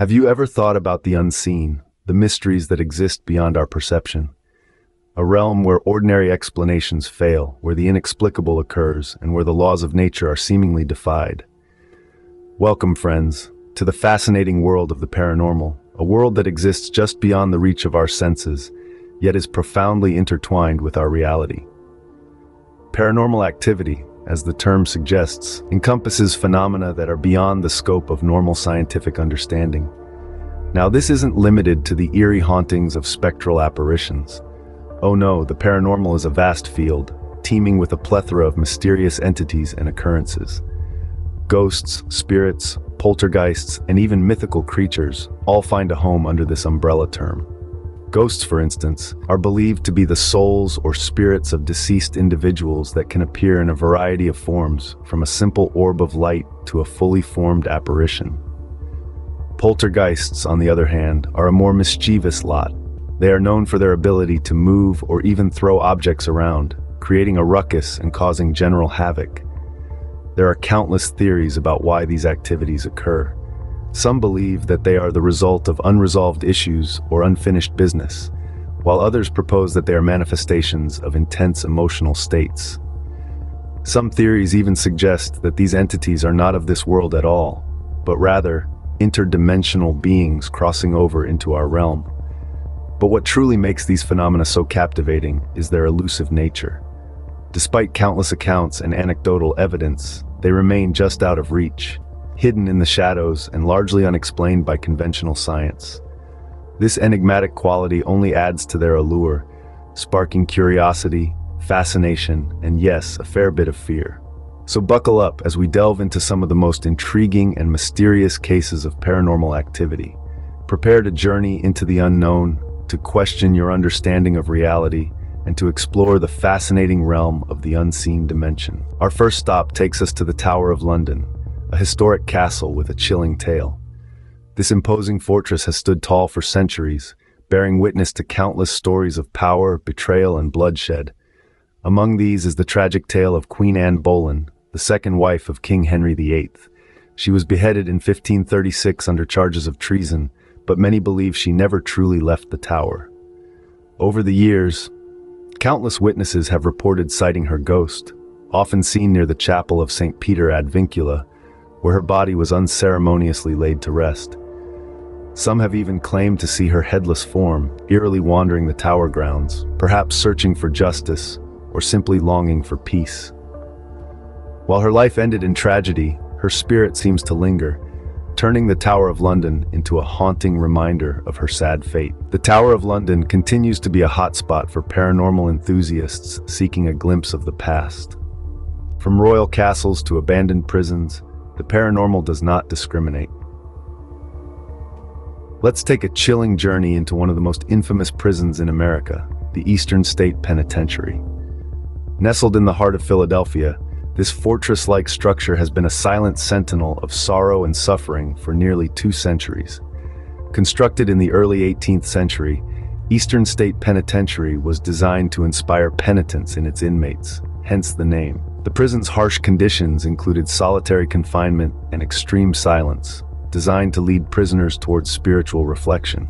Have you ever thought about the unseen, the mysteries that exist beyond our perception? A realm where ordinary explanations fail, where the inexplicable occurs, and where the laws of nature are seemingly defied. Welcome, friends, to the fascinating world of the paranormal, a world that exists just beyond the reach of our senses, yet is profoundly intertwined with our reality. Paranormal activity, as the term suggests, encompasses phenomena that are beyond the scope of normal scientific understanding. Now, this isn't limited to the eerie hauntings of spectral apparitions. Oh no, the paranormal is a vast field, teeming with a plethora of mysterious entities and occurrences. Ghosts, spirits, poltergeists, and even mythical creatures all find a home under this umbrella term. Ghosts, for instance, are believed to be the souls or spirits of deceased individuals that can appear in a variety of forms, from a simple orb of light to a fully formed apparition. Poltergeists, on the other hand, are a more mischievous lot. They are known for their ability to move or even throw objects around, creating a ruckus and causing general havoc. There are countless theories about why these activities occur. Some believe that they are the result of unresolved issues or unfinished business, while others propose that they are manifestations of intense emotional states. Some theories even suggest that these entities are not of this world at all, but rather interdimensional beings crossing over into our realm. But what truly makes these phenomena so captivating is their elusive nature. Despite countless accounts and anecdotal evidence, they remain just out of reach, hidden in the shadows and largely unexplained by conventional science. This enigmatic quality only adds to their allure, sparking curiosity, fascination, and yes, a fair bit of fear. So buckle up as we delve into some of the most intriguing and mysterious cases of paranormal activity. Prepare to journey into the unknown, to question your understanding of reality, and to explore the fascinating realm of the unseen dimension. Our first stop takes us to the Tower of London, a historic castle with a chilling tale. This imposing fortress has stood tall for centuries, bearing witness to countless stories of power, betrayal, and bloodshed. Among these is the tragic tale of Queen Anne Boleyn, the second wife of King Henry VIII. She was beheaded in 1536 under charges of treason, but many believe she never truly left the tower. Over the years, countless witnesses have reported sighting her ghost, often seen near the chapel of St. Peter ad Vincula, where her body was unceremoniously laid to rest. Some have even claimed to see her headless form, eerily wandering the tower grounds, perhaps searching for justice or simply longing for peace. While her life ended in tragedy, her spirit seems to linger, turning the Tower of London into a haunting reminder of her sad fate. The Tower of London continues to be a hotspot for paranormal enthusiasts seeking a glimpse of the past. From royal castles to abandoned prisons, the paranormal does not discriminate. Let's take a chilling journey into one of the most infamous prisons in America, the Eastern State Penitentiary. Nestled in the heart of Philadelphia, this fortress-like structure has been a silent sentinel of sorrow and suffering for nearly 2 centuries. Constructed in the early 18th century, Eastern State Penitentiary was designed to inspire penitence in its inmates, hence the name. The prison's harsh conditions included solitary confinement and extreme silence, designed to lead prisoners towards spiritual reflection.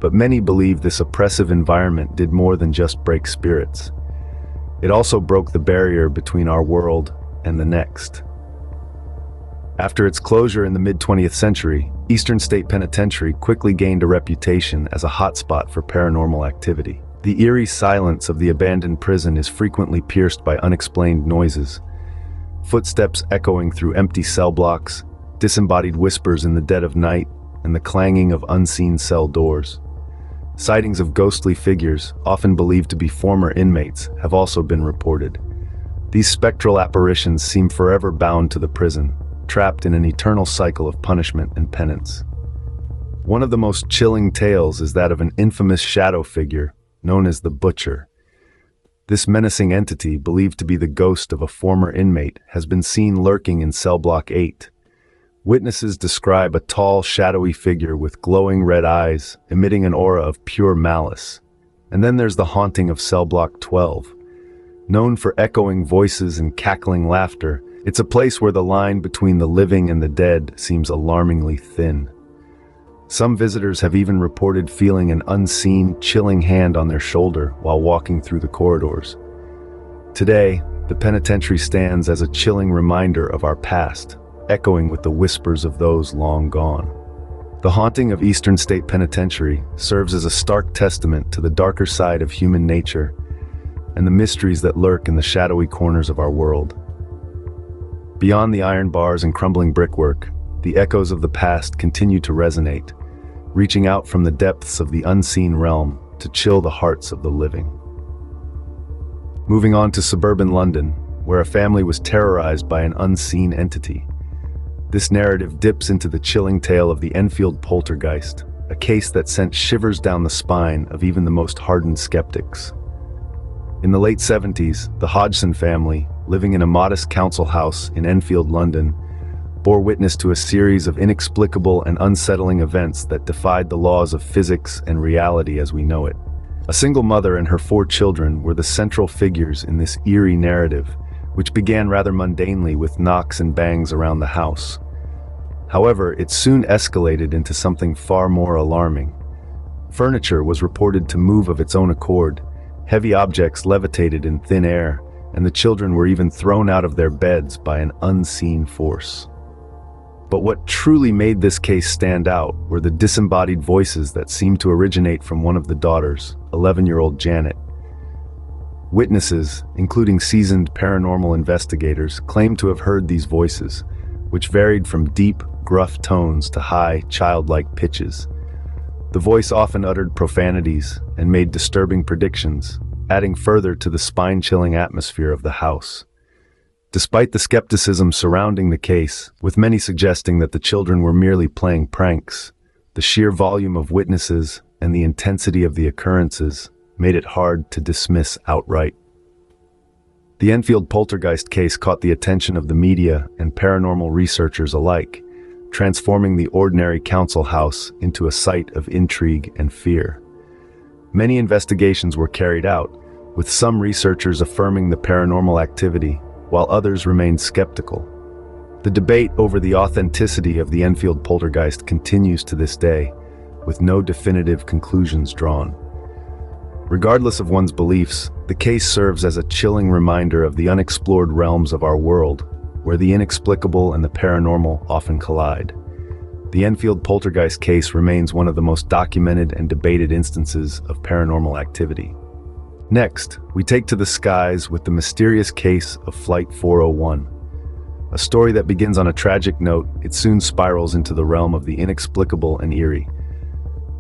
But many believe this oppressive environment did more than just break spirits. It also broke the barrier between our world and the next. After its closure in the mid-20th century, Eastern State Penitentiary quickly gained a reputation as a hotspot for paranormal activity. The eerie silence of the abandoned prison is frequently pierced by unexplained noises. Footsteps echoing through empty cell blocks, disembodied whispers in the dead of night, and the clanging of unseen cell doors. Sightings of ghostly figures, often believed to be former inmates, have also been reported. These spectral apparitions seem forever bound to the prison, trapped in an eternal cycle of punishment and penance. One of the most chilling tales is that of an infamous shadow figure known as the Butcher. This menacing entity, believed to be the ghost of a former inmate, has been seen lurking in cell block 8. Witnesses describe a tall, shadowy figure with glowing red eyes, emitting an aura of pure malice. And then there's the haunting of cell block 12. Known for echoing voices and cackling laughter, it's a place where the line between the living and the dead seems alarmingly thin. Some visitors have even reported feeling an unseen, chilling hand on their shoulder while walking through the corridors. Today, the penitentiary stands as a chilling reminder of our past, echoing with the whispers of those long gone. The haunting of Eastern State Penitentiary serves as a stark testament to the darker side of human nature and the mysteries that lurk in the shadowy corners of our world. Beyond the iron bars and crumbling brickwork, the echoes of the past continue to resonate, reaching out from the depths of the unseen realm to chill the hearts of the living. Moving on to suburban London, where a family was terrorized by an unseen entity. This narrative dips into the chilling tale of the Enfield Poltergeist, a case that sent shivers down the spine of even the most hardened skeptics. In the late 70s, the Hodgson family, living in a modest council house in Enfield, London, bore witness to a series of inexplicable and unsettling events that defied the laws of physics and reality as we know it. A single mother and her 4 children were the central figures in this eerie narrative, which began rather mundanely with knocks and bangs around the house. However, it soon escalated into something far more alarming. Furniture was reported to move of its own accord, heavy objects levitated in thin air, and the children were even thrown out of their beds by an unseen force. But what truly made this case stand out were the disembodied voices that seemed to originate from one of the daughters, 11-year-old Janet. Witnesses, including seasoned paranormal investigators, claimed to have heard these voices, which varied from deep, gruff tones to high, childlike pitches. The voice often uttered profanities and made disturbing predictions, adding further to the spine-chilling atmosphere of the house. Despite the skepticism surrounding the case, with many suggesting that the children were merely playing pranks, the sheer volume of witnesses and the intensity of the occurrences made it hard to dismiss outright. The Enfield Poltergeist case caught the attention of the media and paranormal researchers alike, transforming the ordinary council house into a site of intrigue and fear. Many investigations were carried out, with some researchers affirming the paranormal activity, while others remained skeptical. The debate over the authenticity of the Enfield Poltergeist continues to this day, with no definitive conclusions drawn. Regardless of one's beliefs, the case serves as a chilling reminder of the unexplored realms of our world, where the inexplicable and the paranormal often collide. The Enfield Poltergeist case remains one of the most documented and debated instances of paranormal activity. Next, we take to the skies with the mysterious case of Flight 401. A story that begins on a tragic note, it soon spirals into the realm of the inexplicable and eerie.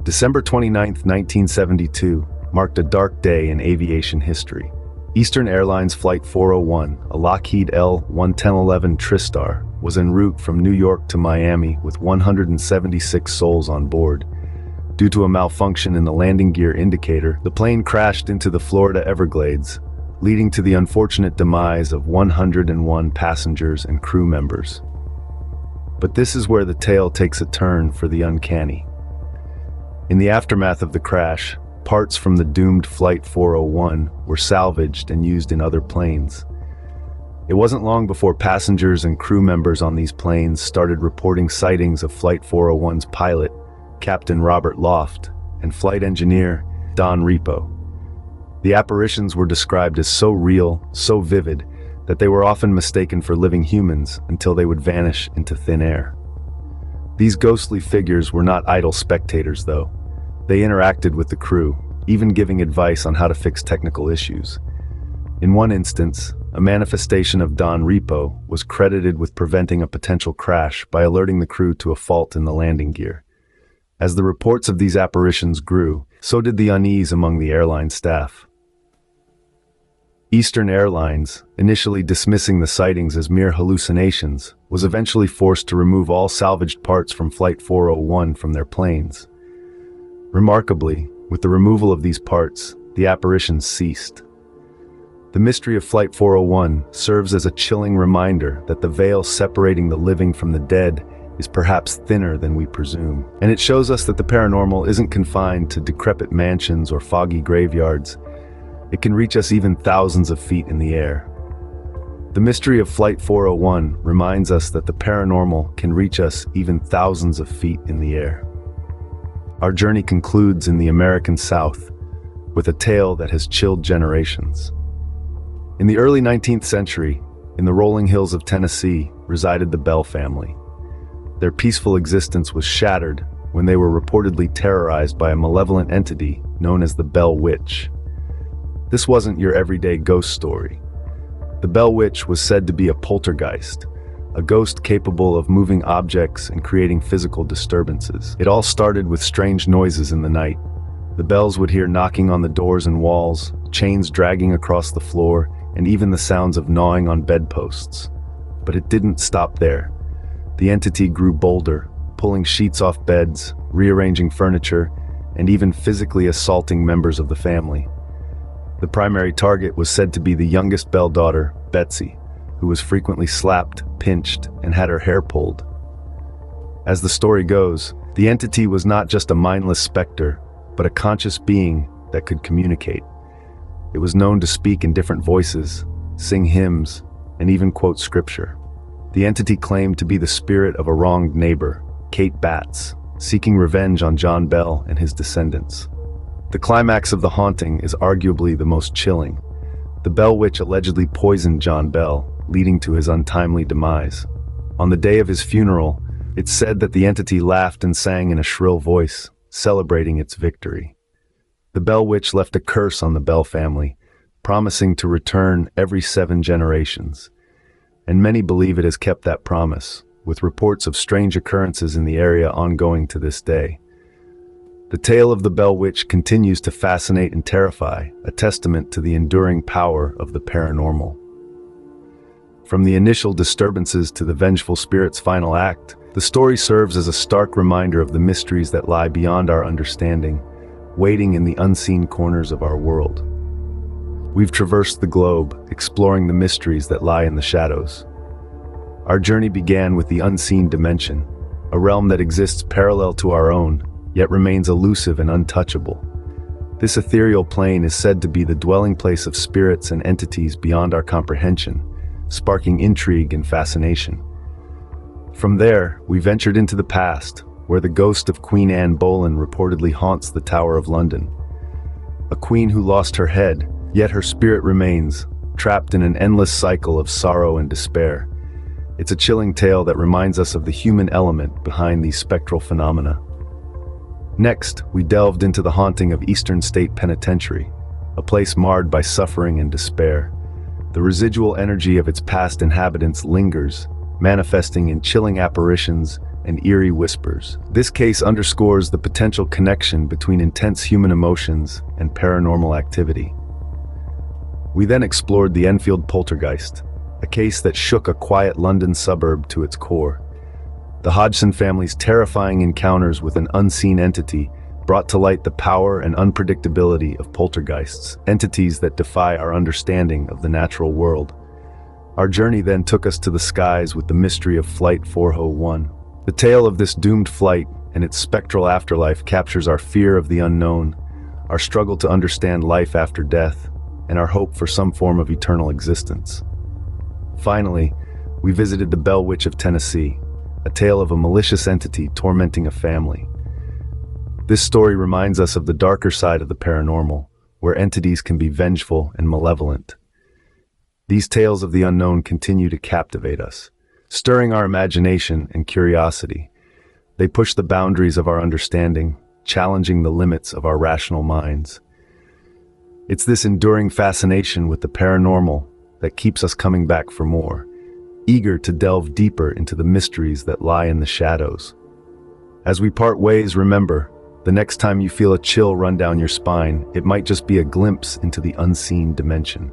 December 29, 1972, marked a dark day in aviation history. Eastern Airlines Flight 401, a Lockheed L-1011 TriStar, was en route from New York to Miami with 176 souls on board. Due to a malfunction in the landing gear indicator, the plane crashed into the Florida Everglades, leading to the unfortunate demise of 101 passengers and crew members. But this is where the tale takes a turn for the uncanny. In the aftermath of the crash, parts from the doomed Flight 401 were salvaged and used in other planes. It wasn't long before passengers and crew members on these planes started reporting sightings of Flight 401's pilot, Captain Robert Loft, and flight engineer Don Repo. The apparitions were described as so real, so vivid, that they were often mistaken for living humans until they would vanish into thin air. These ghostly figures were not idle spectators, though. They interacted with the crew, even giving advice on how to fix technical issues. In one instance, a manifestation of Don Repo was credited with preventing a potential crash by alerting the crew to a fault in the landing gear. As the reports of these apparitions grew, so did the unease among the airline staff. Eastern Airlines, initially dismissing the sightings as mere hallucinations, was eventually forced to remove all salvaged parts from Flight 401 from their planes. Remarkably, with the removal of these parts, the apparitions ceased. The mystery of Flight 401 serves as a chilling reminder that the veil separating the living from the dead is perhaps thinner than we presume. And it shows us that the paranormal isn't confined to decrepit mansions or foggy graveyards. It can reach us even thousands of feet in the air. The mystery of Flight 401 reminds us that the paranormal can reach us even thousands of feet in the air. Our journey concludes in the American South, with a tale that has chilled generations. In the early 19th century, in the rolling hills of Tennessee, resided the Bell family. Their peaceful existence was shattered when they were reportedly terrorized by a malevolent entity known as the Bell Witch. This wasn't your everyday ghost story. The Bell Witch was said to be a poltergeist, a ghost capable of moving objects and creating physical disturbances. It all started with strange noises in the night. The Bells would hear knocking on the doors and walls, chains dragging across the floor, and even the sounds of gnawing on bedposts. But it didn't stop there. The entity grew bolder, pulling sheets off beds, rearranging furniture, and even physically assaulting members of the family. The primary target was said to be the youngest Bell daughter, Betsy, who was frequently slapped, pinched, and had her hair pulled. As the story goes, the entity was not just a mindless specter, but a conscious being that could communicate. It was known to speak in different voices, sing hymns, and even quote scripture. The entity claimed to be the spirit of a wronged neighbor, Kate Batts, seeking revenge on John Bell and his descendants. The climax of the haunting is arguably the most chilling. The Bell Witch allegedly poisoned John Bell, leading to his untimely demise. On the day of his funeral, it's said that the entity laughed and sang in a shrill voice, celebrating its victory. The Bell Witch left a curse on the Bell family, promising to return every 7 generations. And many believe it has kept that promise, with reports of strange occurrences in the area ongoing to this day. The tale of the Bell Witch continues to fascinate and terrify, a testament to the enduring power of the paranormal. From the initial disturbances to the vengeful spirit's final act, the story serves as a stark reminder of the mysteries that lie beyond our understanding, waiting in the unseen corners of our world. We've traversed the globe, exploring the mysteries that lie in the shadows. Our journey began with the unseen dimension, a realm that exists parallel to our own, yet remains elusive and untouchable. This ethereal plane is said to be the dwelling place of spirits and entities beyond our comprehension, sparking intrigue and fascination. From there, we ventured into the past, where the ghost of Queen Anne Boleyn reportedly haunts the Tower of London. A queen who lost her head, yet her spirit remains, trapped in an endless cycle of sorrow and despair. It's a chilling tale that reminds us of the human element behind these spectral phenomena. Next, we delved into the haunting of Eastern State Penitentiary, a place marred by suffering and despair. The residual energy of its past inhabitants lingers, manifesting in chilling apparitions and eerie whispers. This case underscores the potential connection between intense human emotions and paranormal activity. We then explored the Enfield Poltergeist, a case that shook a quiet London suburb to its core. The Hodgson family's terrifying encounters with an unseen entity brought to light the power and unpredictability of poltergeists, entities that defy our understanding of the natural world. Our journey then took us to the skies with the mystery of Flight 401. The tale of this doomed flight and its spectral afterlife captures our fear of the unknown, our struggle to understand life after death, and our hope for some form of eternal existence. Finally, we visited the Bell Witch of Tennessee, a tale of a malicious entity tormenting a family. This story reminds us of the darker side of the paranormal, where entities can be vengeful and malevolent. These tales of the unknown continue to captivate us, stirring our imagination and curiosity. They push the boundaries of our understanding, challenging the limits of our rational minds. It's this enduring fascination with the paranormal that keeps us coming back for more, eager to delve deeper into the mysteries that lie in the shadows. As we part ways, remember, the next time you feel a chill run down your spine, it might just be a glimpse into the unseen dimension.